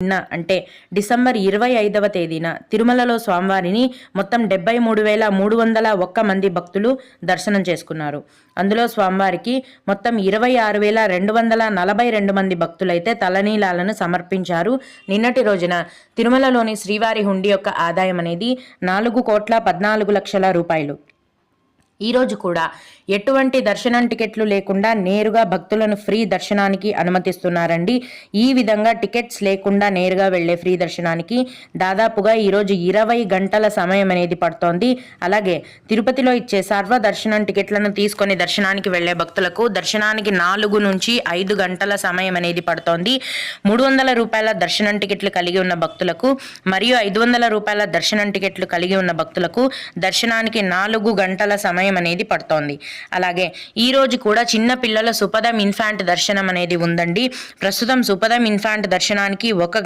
నిన్న అంటే డిసెంబర్ 25వ తేదీన తిరుమలలో స్వామివారిని మొత్తం 73,301 మంది భక్తులు దర్శనం చేసుకున్నారు. అందులో స్వామివారికి మొత్తం 26,242 మంది భక్తులైతే తలనీలాలను సమర్పించారు. నిన్నటి రోజున తిరుమలలోని శ్రీవారి హుండీ యొక్క ఆదాయం అనేది 4,14,00,000 రూపాయలు. ఈరోజు కూడా ఎటువంటి దర్శనం టికెట్లు లేకుండా నేరుగా భక్తులను ఫ్రీ దర్శనానికి అనుమతిస్తున్నారండి. ఈ విధంగా టికెట్స్ లేకుండా నేరుగా వెళ్లే ఫ్రీ దర్శనానికి దాదాపుగా ఈరోజు 20 గంటల సమయం అనేది పడుతోంది. అలాగే తిరుపతిలో ఇచ్చే సర్వ దర్శనం టికెట్లను తీసుకొని దర్శనానికి వెళ్లే భక్తులకు దర్శనానికి 4 నుంచి 5 గంటల సమయం అనేది పడుతోంది. 300 రూపాయల దర్శనం టికెట్లు కలిగి ఉన్న భక్తులకు మరియు 500 రూపాయల దర్శనం టికెట్లు కలిగి ఉన్న భక్తులకు దర్శనానికి 4 గంటల సమయం అనేది పడుతోంది. అలాగే ఈ రోజు కూడా చిన్న పిల్లల సుపదం ఇన్ఫాంట్ దర్శనం అనేది ఉందండి. ప్రస్తుతం సుపదం ఇన్ఫాంట్ దర్శనానికి 1 గంట